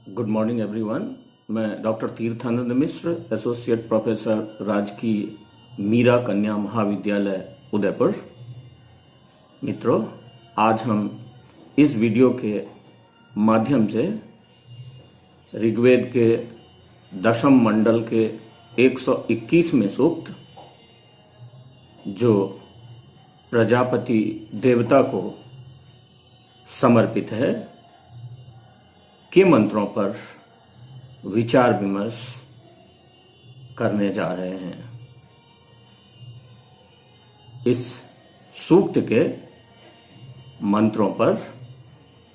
Good morning everyone. मैं doctor Tirthanand मिश्र, associate professor, राजकीय मीरा कन्या महाविद्यालय उदयपुर। मित्रों, आज हम इस वीडियो के माध्यम से ऋग्वेद के दशम मंडल के 121वें सूक्त, जो प्रजापति देवता को समर्पित है, के मंत्रों पर विचार विमर्श करने जा रहे हैं। इस सूक्त के मंत्रों पर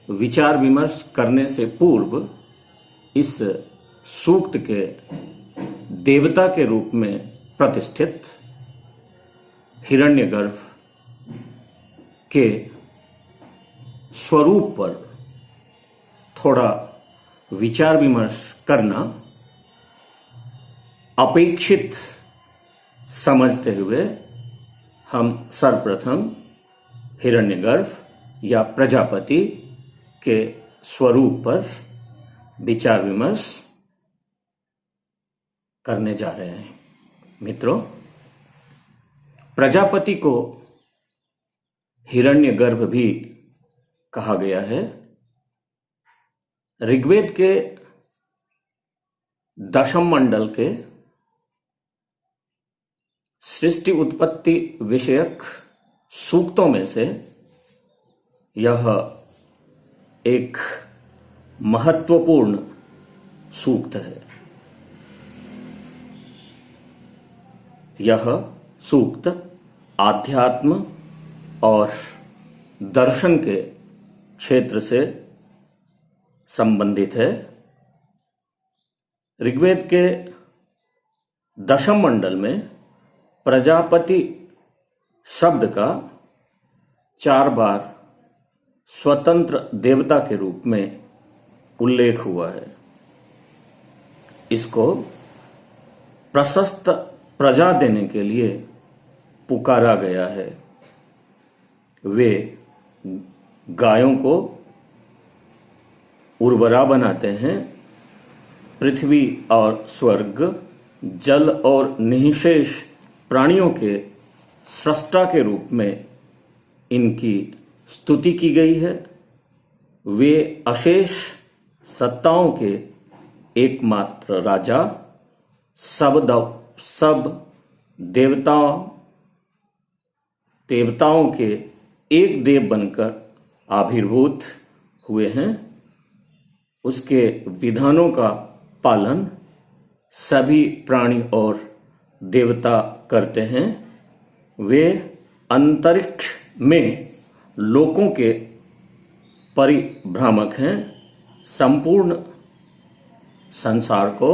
विचार विमर्श करने से पूर्व इस सूक्त के देवता के रूप में प्रतिष्ठित हिरण्यगर्भ के स्वरूप पर थोड़ा विचार विमर्श करना अपेक्षित समझते हुए हम सर्वप्रथम हिरण्यगर्भ या प्रजापति के स्वरूप पर विचार विमर्श करने जा रहे हैं। मित्रों, प्रजापति को हिरण्यगर्भ भी कहा गया है। ऋग्वेद के दशम मंडल के सृष्टि उत्पत्ति विषयक सूक्तों में से यह एक महत्वपूर्ण सूक्त है। यह सूक्त आध्यात्म और दर्शन के क्षेत्र से संबंधित है। ऋग्वेद के दशम मंडल में प्रजापति शब्द का 4 बार स्वतंत्र देवता के रूप में उल्लेख हुआ है। इसको प्रशस्त प्रजा देने के लिए पुकारा गया है। वे गायों को उर्वरा बनाते हैं। पृथ्वी और स्वर्ग, जल और निःशेष प्राणियों के सृष्टा के रूप में इनकी स्तुति की गई है। वे अशेष सत्ताओं के एकमात्र राजा, सब देवताओं के एक देव बनकर आविर्भूत हुए हैं। उसके विधानों का पालन सभी प्राणी और देवता करते हैं। वे अंतरिक्ष में लोकों के परिभ्रामक हैं। संपूर्ण संसार को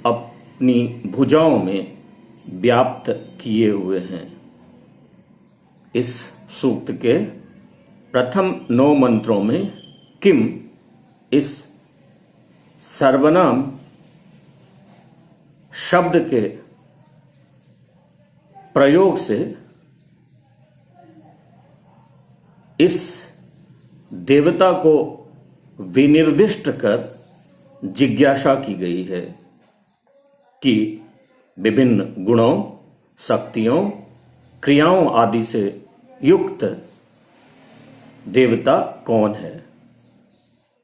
अपनी भुजाओं में व्याप्त किए हुए हैं। इस सूक्त के प्रथम 9 मंत्रों में किम इस सर्वनाम शब्द के प्रयोग से इस देवता को विनिर्दिष्ट कर जिज्ञासा की गई है कि विभिन्न गुणों, शक्तियों, क्रियाओं आदि से युक्त देवता कौन है।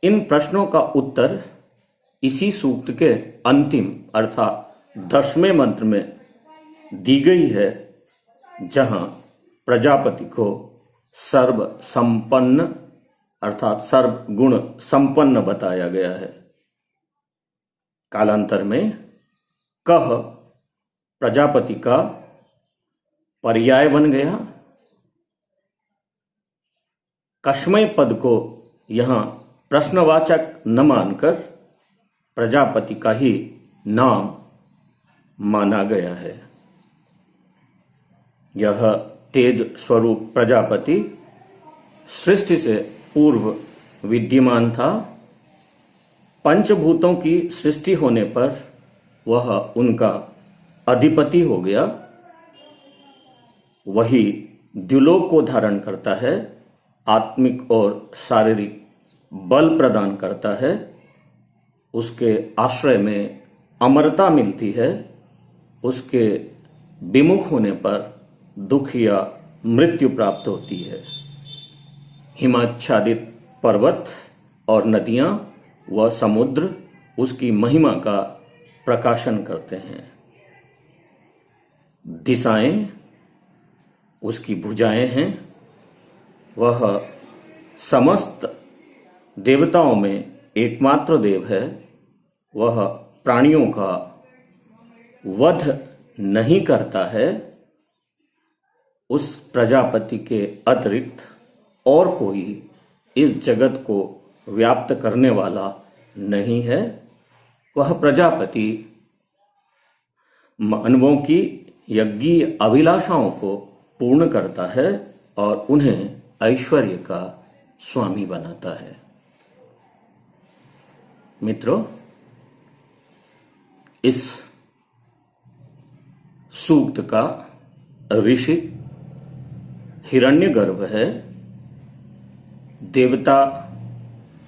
इन प्रश्नों का उत्तर इसी सूक्त के अंतिम अर्थात 10वें मंत्र में दी गई है, जहां प्रजापति को सर्व संपन्न अर्थात सर्वगुण संपन्न बताया गया है। कालांतर में कह प्रजापति का पर्याय बन गया। कस्मै पद को यहां प्रश्नवाचक न मानकर प्रजापति का ही नाम माना गया है। यह तेज स्वरूप प्रजापति सृष्टि से पूर्व विद्यमान था। पंचभूतों की सृष्टि होने पर वह उनका अधिपति हो गया। वही द्युलोक को धारण करता है, आत्मिक और शारीरिक बल प्रदान करता है। उसके आश्रय में अमरता मिलती है, उसके विमुख होने पर दुख या मृत्यु प्राप्त होती है। हिमाच्छादित पर्वत और नदियां व समुद्र उसकी महिमा का प्रकाशन करते हैं। दिशाएं उसकी भुजाएं हैं। वह समस्त देवताओं में एकमात्र देव है। वह प्राणियों का वध नहीं करता है। उस प्रजापति के अतिरिक्त और कोई इस जगत को व्याप्त करने वाला नहीं है। वह प्रजापति मानवों की यज्ञीय अभिलाषाओं को पूर्ण करता है और उन्हें ऐश्वर्य का स्वामी बनाता है। मित्रों, इस सूक्त का ऋषि हिरण्यगर्भ है, देवता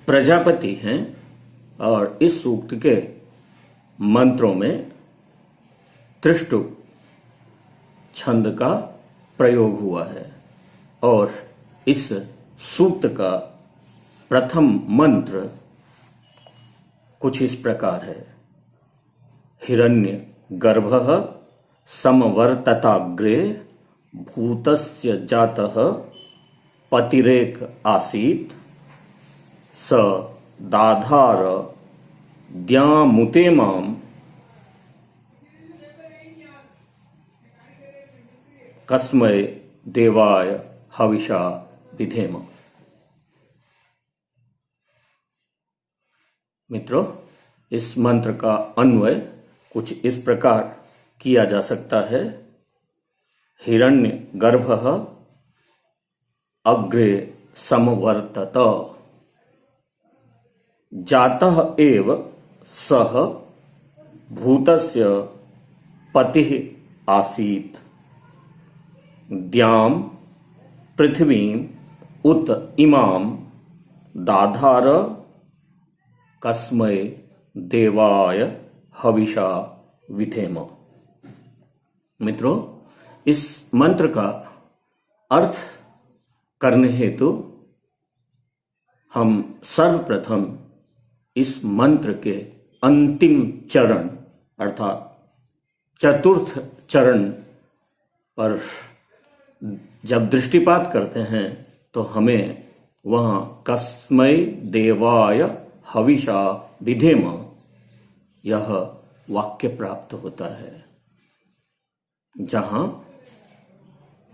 प्रजापति हैं और इस सूक्त के मंत्रों में त्रिष्टु छंद का प्रयोग हुआ है और इस सूक्त का प्रथम मंत्र कुछ इस प्रकार है। हिरण्य गर्भः समवर्तताग्रे भूतस्य जातः पतिरेक आसीत् स दाधार द्यामुते माम कस्मै देवाय हविषा विधेम। मित्रों, इस मंत्र का अन्वय कुछ इस प्रकार किया जा सकता है। हिरण्य गर्भः अग्रे समवर्तत जातः एव सः भूतस्य पतिः आसीत् द्यां पृथ्वीं उत इमां दाधार कस्मै देवाय हविषा विधेम। मित्रों, इस मंत्र का अर्थ करने हेतु हम सर्वप्रथम इस मंत्र के अंतिम चरण अर्थात चतुर्थ चरण पर जब दृष्टिपात करते हैं तो हमें वहां कस्मै देवाय हविषा विधेम यह वाक्य प्राप्त होता है, जहां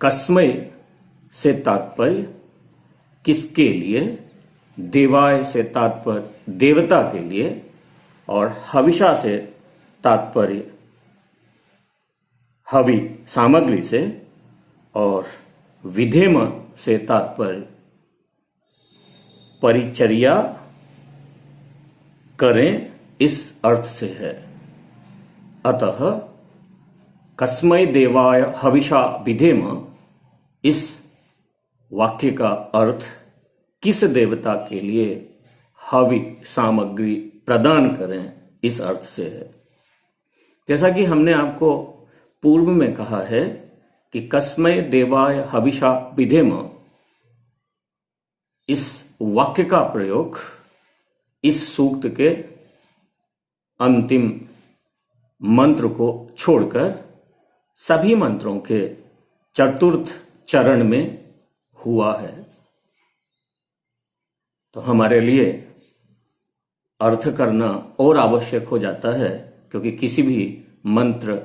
कस्मै से तात्पर्य किसके लिए, देवाय से तात्पर्य देवता के लिए और हविषा से तात्पर्य हवि सामग्री से और विधेम से तात्पर्य परिचर्या करें इस अर्थ से है। अतः कस्मै देवाय हविषा विधेम इस वाक्य का अर्थ किस देवता के लिए हवि सामग्री प्रदान करें इस अर्थ से है। जैसा कि हमने आपको पूर्व में कहा है कि कस्मै देवाय हविषा विधेम इस वाक्य का प्रयोग इस सूक्त के अंतिम मंत्र को छोड़कर सभी मंत्रों के चतुर्थ चरण में हुआ है। तो हमारे लिए अर्थ करना और आवश्यक हो जाता है, क्योंकि किसी भी मंत्र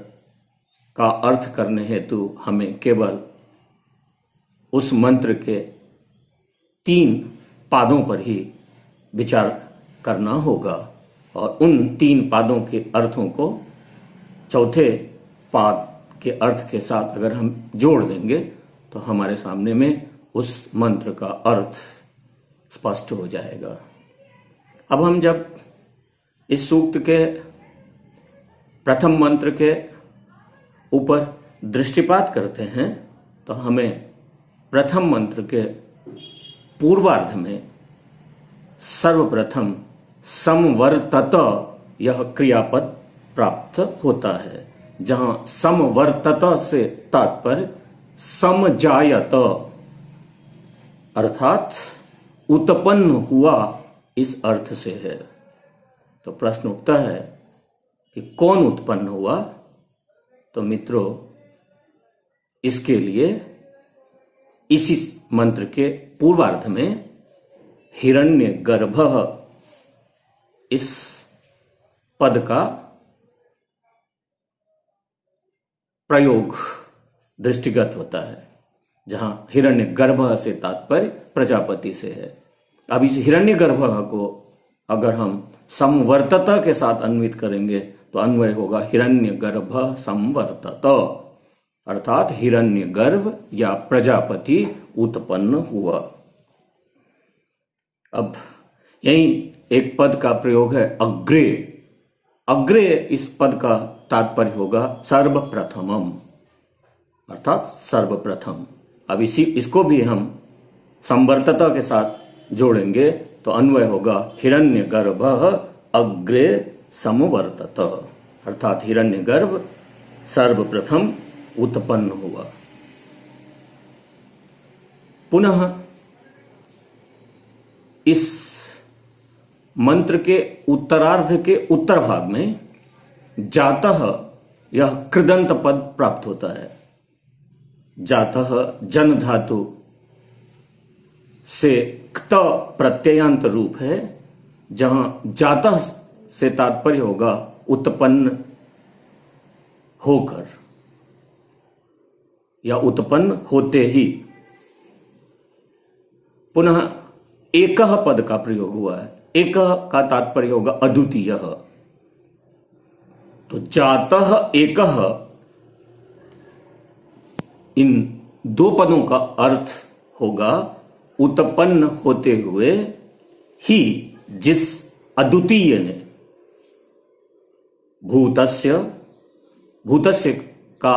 का अर्थ करने हेतु हमें केवल उस मंत्र के 3 पादों पर ही विचार करना होगा और उन 3 पादों के अर्थों को चौथे पाद के अर्थ के साथ अगर हम जोड़ देंगे तो हमारे सामने में उस मंत्र का अर्थ स्पष्ट हो जाएगा। अब हम जब इस सूक्त के प्रथम मंत्र के ऊपर दृष्टिपात करते हैं तो हमें प्रथम मंत्र के पूर्वार्ध में सर्वप्रथम समवर्तत यह क्रियापद प्राप्त होता है, जहां समवर्तत से तात्पर्य समजायत अर्थात उत्पन्न हुआ इस अर्थ से है। तो प्रश्न उठता है कि कौन उत्पन्न हुआ? तो मित्रों, इसके लिए इसी मंत्र के पूर्वार्ध में हिरण्यगर्भः इस पद का प्रयोग दृष्टिगत होता है, जहां हिरण्यगर्भ से तात्पर्य प्रजापति से है। अब इस हिरण्यगर्भ को अगर हम समवर्तता के साथ अन्वित करेंगे तो अन्वय होगा हिरण्यगर्भ संवर्तत, अर्थात हिरण्यगर्भ या प्रजापति उत्पन्न हुआ। अब यही एक पद का प्रयोग है अग्रे। अग्रे इस पद का तात्पर्य होगा सर्वप्रथमम, अर्थात सर्वप्रथम। अब इसको भी हम संवर्तता के साथ जोड़ेंगे तो अन्वय होगा हिरण्यगर्भः अग्रे समवर्तत, अर्थात हिरण्यगर्भ सर्वप्रथम उत्पन्न हुआ। पुनः इस मंत्र के उत्तरार्ध के उत्तर भाग में जातः यह कृदंत पद प्राप्त होता है। जातः जन धातु से क्त प्रत्ययांत रूप है, जहां जातः से तात्पर्य होगा उत्पन्न होकर या उत्पन्न होते ही। पुनः एकह पद का प्रयोग हुआ है। एकह का तात्पर्य होगा अद्वितीय। तो जातः एकह, इन दो पदों का अर्थ होगा उत्पन्न होते हुए ही जिस अद्वितीय ने भूतस्य, भूतस्य का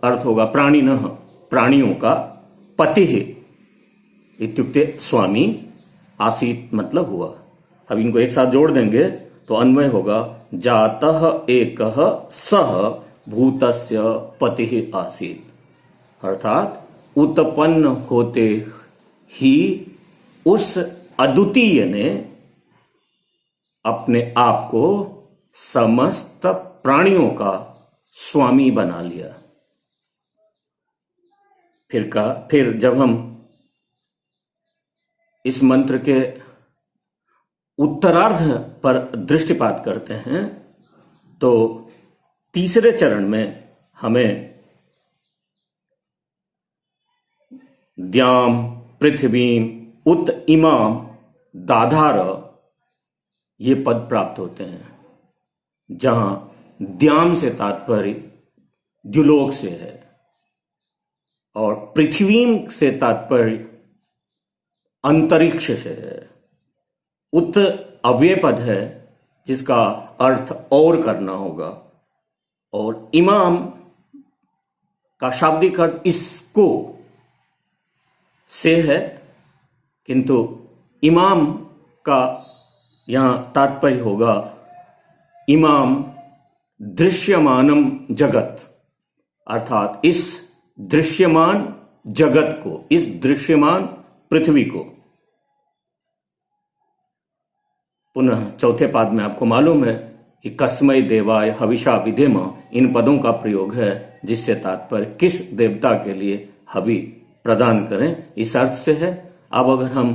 अर्थ होगा प्राणिनः, प्राणियों का, पतिः इत्युक्ते स्वामी, आसीत मतलब हुआ। अब इनको एक साथ जोड़ देंगे तो अन्वय होगा जातः एकः सः भूतस्य पतिः आसीत, अर्थात उत्पन्न होते ही उस अद्वितीय ने अपने आप को समस्त प्राणियों का स्वामी बना लिया। फिर जब हम इस मंत्र के उत्तरार्ध पर दृष्टिपात करते हैं तो तीसरे चरण में हमें द्याम पृथ्वीम उत इमाम दाधार ये पद प्राप्त होते हैं, जहां द्याम से तात्पर्य द्युलोक से है और पृथ्वीम से तात्पर्य अंतरिक्ष से है। उत अव्यय पद है जिसका अर्थ और करना होगा, और इमाम का शाब्दिक अर्थ इसको से है, किंतु इमाम का यहां तात्पर्य होगा इमाम दृश्यमानम जगत, अर्थात इस दृश्यमान जगत को, इस दृश्यमान पृथ्वी को। पुनः चौथे पाद में आपको मालूम है कि कस्मै देवाय हविषा विधेम, इन पदों का प्रयोग है जिससे तात्पर्य किस देवता के लिए हवि प्रदान करें, इस अर्थ से है। अब अगर हम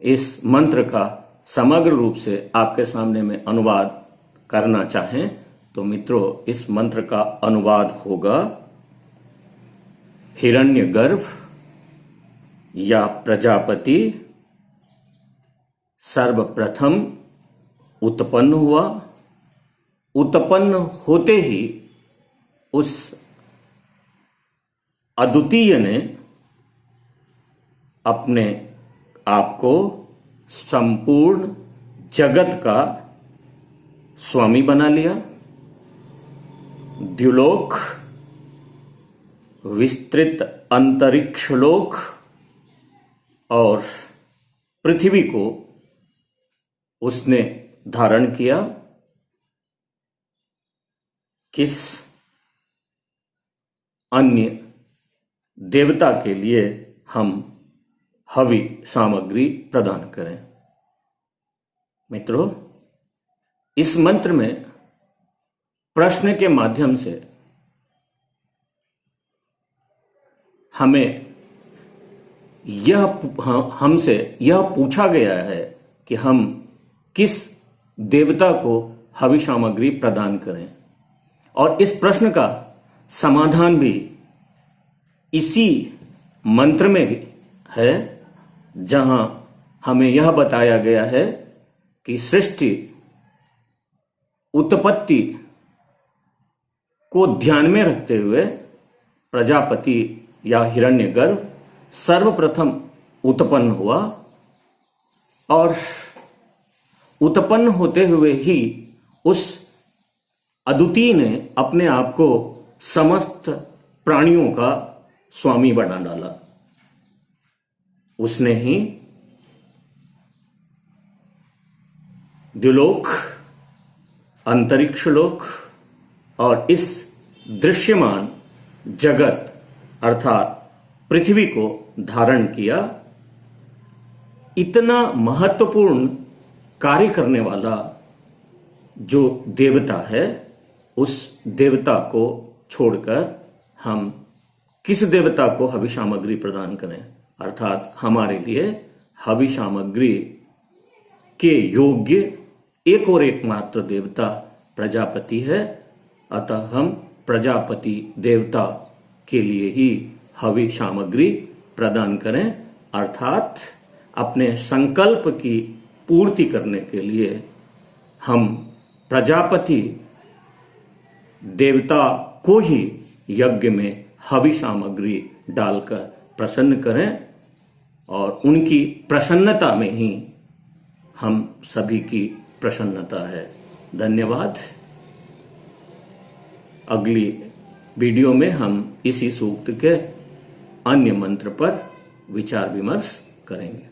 इस मंत्र का समग्र रूप से आपके सामने में अनुवाद करना चाहें तो मित्रों, इस मंत्र का अनुवाद होगा हिरण्यगर्भ या प्रजापति सर्वप्रथम उत्पन्न हुआ, उत्पन्न होते ही उस अद्वितीय ने अपने आप को संपूर्ण जगत का स्वामी बना लिया। द्युलोक, विस्तृत अंतरिक्ष लोक और पृथ्वी को उसने धारण किया, किस अन्य देवता के लिए हम हवि सामग्री प्रदान करें। मित्रों, इस मंत्र में प्रश्न के माध्यम से हमें हमसे यह पूछा गया है कि हम किस देवता को हवि सामग्री प्रदान करें, और इस प्रश्न का समाधान भी इसी मंत्र में भी है, जहां हमें यह बताया गया है कि सृष्टि उत्पत्ति को ध्यान में रखते हुए प्रजापति या हिरण्यगर्भ सर्वप्रथम उत्पन्न हुआ, और उत्पन्न होते हुए ही उस अद्वितीय ने अपने आप को समस्त प्राणियों का स्वामी बना डाला। उसने ही द्युलोक, अंतरिक्ष लोक और इस दृश्यमान जगत अर्थात पृथ्वी को धारण किया। इतना महत्वपूर्ण कार्य करने वाला जो देवता है, उस देवता को छोड़कर हम किस देवता को हवि सामग्री प्रदान करें, अर्थात हमारे लिए हवि सामग्री के योग्य एक और एकमात्र देवता प्रजापति है। अतः हम प्रजापति देवता के लिए ही हवि सामग्री प्रदान करें, अर्थात अपने संकल्प की पूर्ति करने के लिए हम प्रजापति देवता को ही यज्ञ में हवि सामग्री डालकर प्रसन्न करें, और उनकी प्रसन्नता में ही हम सभी की प्रसन्नता है। धन्यवाद। अगली वीडियो में हम इसी सूक्त के अन्य मंत्र पर विचार विमर्श करेंगे।